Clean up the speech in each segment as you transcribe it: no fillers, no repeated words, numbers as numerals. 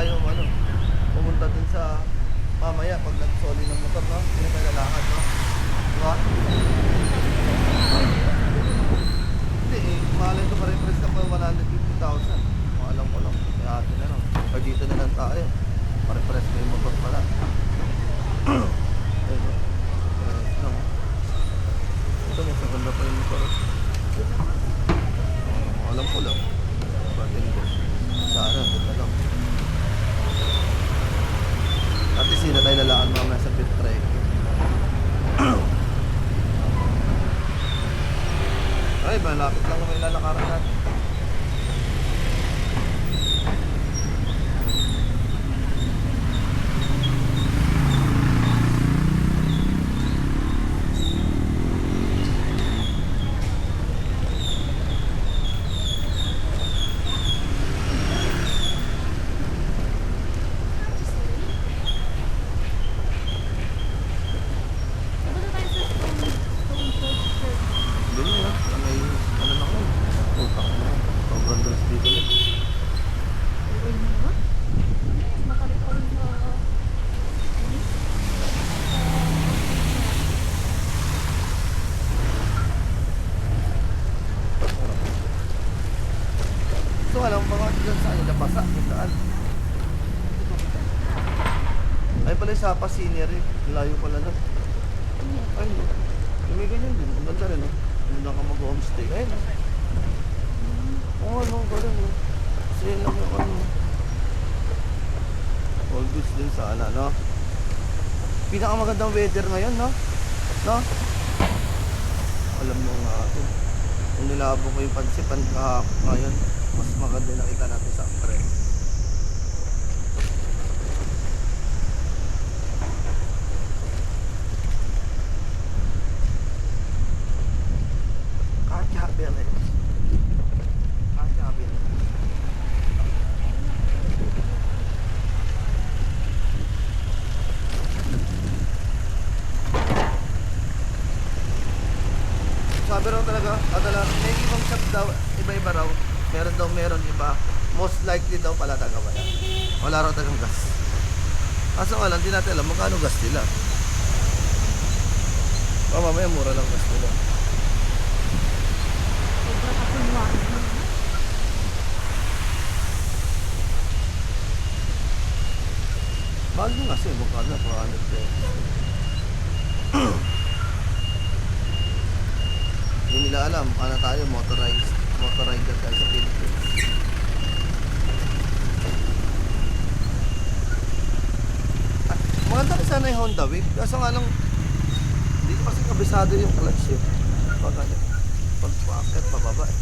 tayong pumunta dun sa mamaya pag nag-soli ng motor, no? Hindi na tayo lalakad, no? Diba? Hindi eh, malay ko pa rin press ka pa 150,000. Alam ko lang, may atin na lang. Pag dito na lang tayo, pare-press ko yung motor pala. Ayun, no? Ito, mas maganda pa yung motor. Alam ko lang. Bating ko. Sana, ito lang. At least hindi na tayo lalaan mamaya sa pit track. Ay, malapit lang naman ilalakaran natin. So alam ba nga dyan saan yung nabasa kung saan? Ay pala yung Sapa Scenery. Layo pala na. Ay no. May ganyan din. Ang ganda rin no. Hindi na ka mag-homestay. Ay no. Oo no. Galing no. Kasi yun lang yung all goods din sana no. Pinakamagandang weather ngayon no. No. Alam mo nga ito. Kung nilabo ko yung pansipan kahapon ngayon, mas maganda yung nakita natin sa pre. Kakabili. Kakabili. Sabi raw talaga, may ibang shop daw, iba-iba raw. Meron iba. Most likely daw pala taga wala. Wala raw tagang gas. Kaso nga lang, di natin alam magkano gas nila. Mamaya mura lang gas nila. Mahal din kasi, magkano na 400 pesos. Hindi nila alam, ano tayo, motorizer tayo sa Philippines. Maganda rin sana yung Honda Wave. Kaso nga lang, hindi ko kasi kabisado yung clutch eh. Pag packet, pababa eh.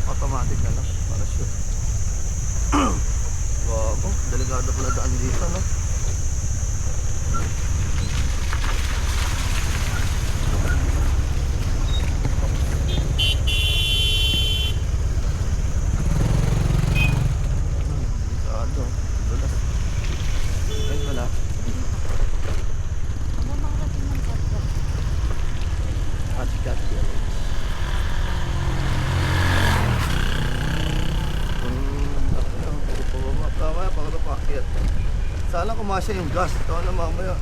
Automatic na lang, para sure. Wow, delikado pala daan dito, no? Sana kumasya yung gas. Ito na mamaya.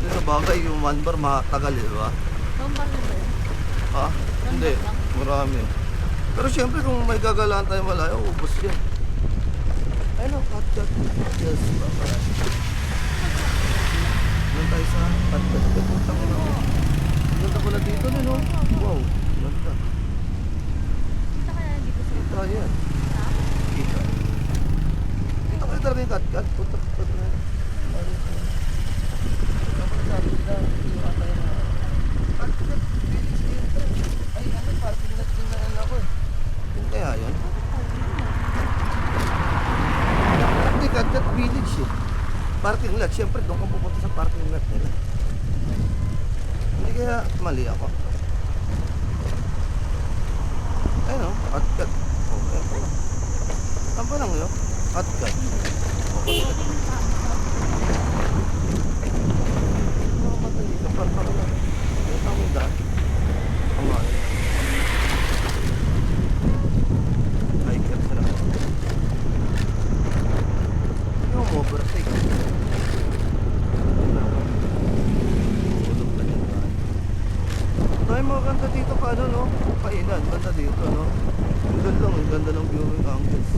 Yung sa bagay, yung manbar matagal, di ba? Bambar na ba yun? Ha? Hindi. Marami. Pero syempre kung may gagalaan tayo malayo, ubos yan. Ayun o, cut. Yes, baba. Doon tayo sa cut. Punta ko na. Punta ko na dito din, no? Wow. Ganda. Punta ka na dito sa Kita yan. Kita. Dito kayo talaga yung cut. Punta na. Ay, ano, parking lot din na ako eh. Yun kaya yun? Hindi, Cat Village eh. Parking lot, syempre doon ka pupunta sa parking lot nila. Hindi kaya mali ako. Ayun o, Cat. Okay po. Saan pa lang yun? Cat. Okay. Parang lang. Yung tamang daan. Ang mahal. Hiker sila. Yung overtake. Tulog na yan. Tayo mga ganda dito pa ano no? Kainan, ganda dito no? Ang ganda lang, ang ganda ng viewing angles.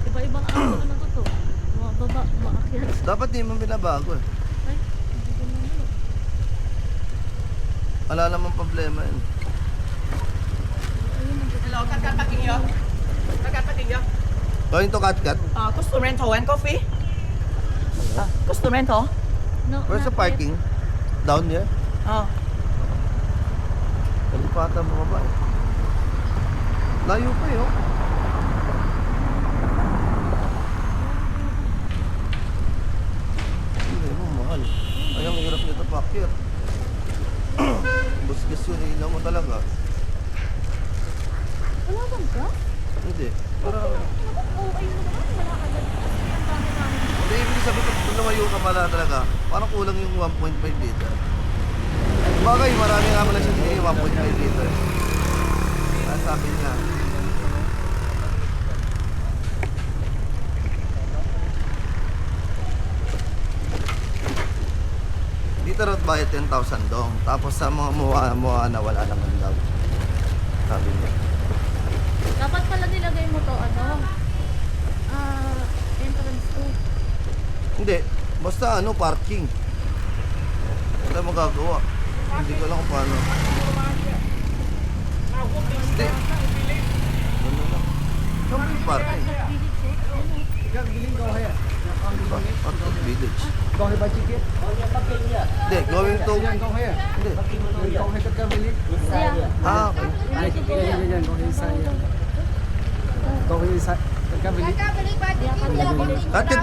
Iba-ibang angulo na to. Mga baba, maakyat. Dapat di mo binabago eh. Ay, hindi ko naman. Wala namang problema yun. Ayun, ang Hello, kakapating yo. Kakapating yo. Going to cut. Custom rental and coffee. Custom rental. No, Where's the not parking? Down here? Oh. Kalipatan mo ba eh? Layo pa yun. Hindi mo, mahal. Ay, ang hirap nito pakyat. Busgas yun, ilaw mo talaga. Wala bang ka? Hindi. Para, Oo, ayun naman. Wala ka dyan. Kasi ang dami namin. hindi, ibig sabihin kung lumayo ka pala talaga, parang kulang yung 1.5 liter. Bagay, marami nga mo na siya hindi 1.5 liter. Kaya sabi niya, dito raw bayad 10,000 dong. Tapos sa mga muha na wala naman daw. Sabi niya. Dapat pala nilagay mo to, ano? Entrance to. Hindi. Basta ano, parking. Wala magagawa. Hindi ko alam kung paano. Hindi. Ano lang. Saan ba yung parking? Parking village. Hindi, going to... Hindi. Yeah. Ah, okay. Market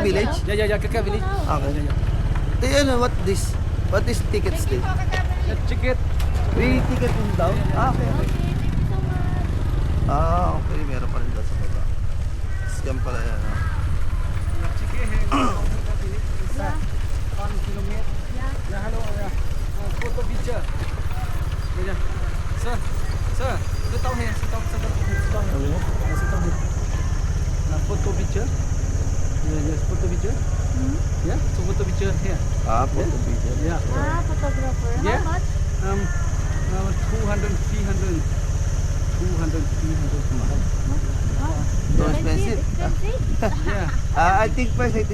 village? Okay. Ano, what this? What is ticket still? Free ticket in down? Ah, okay. Okay, thank you so much. Ah, okay. Meron pa rin doon sa baba. Scam pala yan. Ah. Photo picture. Sir, sit down here. Sit down. Photo picture. Yes, photo picture. Yeah, so photo picture here. Ah, photo video. Yeah. Ah, photographer. Yeah. How much? 200, 300. 200, 300 mahal. Wow. So expensive. Expensive? Yeah, I think first. yeah,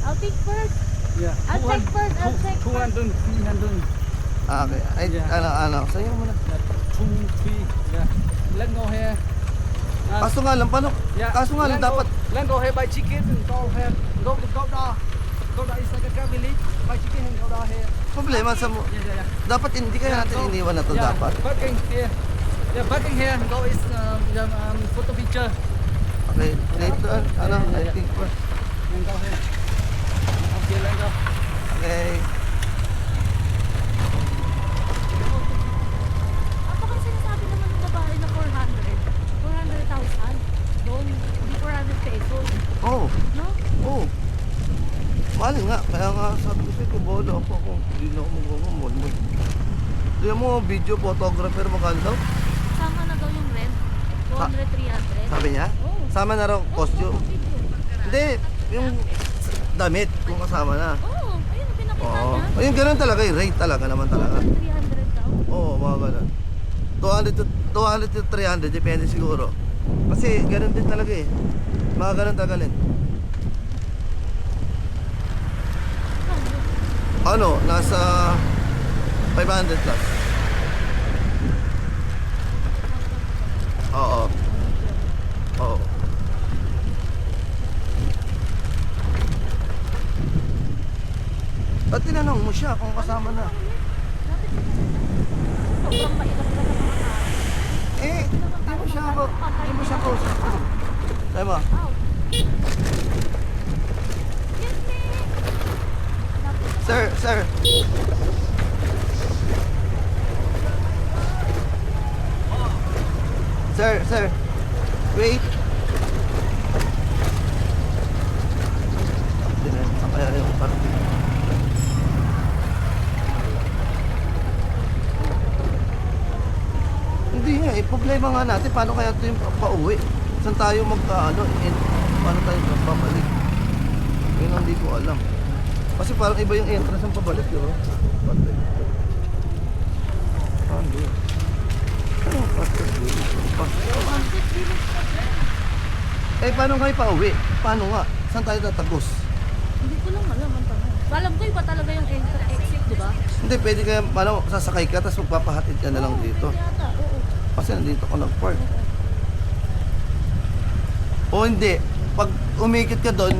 I'll take first. yeah. I'll check first, I'll check 200, 300. Ah, okay. Ay, Yeah. ano. Sa'yo muna. Yeah, 2, 3. Yeah. Let's go here. Kaso nga lang, paano? Yeah. Kaso nga lang, dapat... Let's go here buy chicken and go here. Go there. Go there is like a village. Buy chicken and go there here. Problema sa mo. Yeah. Dapat hindi kaya natin iniwan na to Yeah, dapat. parking here. Yeah, parking here. Go is photo picture. Okay, later. Ano, I think first. And go here. Okay, let's go. Okay. Ako kasi sinasabi naman ng babae na 400,000. Doon, hindi 400 pesos. Oh, No? oh. Mahal nga. Kaya nga sabi ko sa'yo, kubola ako kung hindi na ako magmamamol. Hindi mo, video photographer magkano daw? Sama na daw yung rent. 200, 300. Sabi niya? Oo. Sama na raw costume. Video. Hindi, yung damit kung kasama na. Oo, ayun, pinakita Oo. niya. Ayun, ganun talaga eh. Rate talaga naman talaga. 300 daw. Oo, mga ganun. 200 to 300, depende siguro. Kasi ganun din talaga eh. Mga ganun talaga rin. Ano, nasa 500 plus. Oo. Oo. Ba't tinanong mo siya kung kasama na? Sobrang mailang na mga tao. Eh, di mo siya kausap. Tayo mo. Ow. Yes, me. Sir. Sir. Wait. problema nga natin, paano kaya ito yung pauwi? Saan tayo paano tayo babalik? Yun ang hindi ko alam. Kasi parang iba yung entrance ng pabalik, di ba? Patay. Ano? Ano patay? Eh, paano kayo pauwi? Paano nga? Saan tayo tatagos? Hindi ko lang alam ang tanong. Alam ko iba talaga yung exit, di ba? Hindi, pwede kaya, paano sasakay ka, tapos magpapahatid ka na lang dito. Pwede yata, oo. Kasi nandito ka nag-park. O hindi, pag umikit ka doon,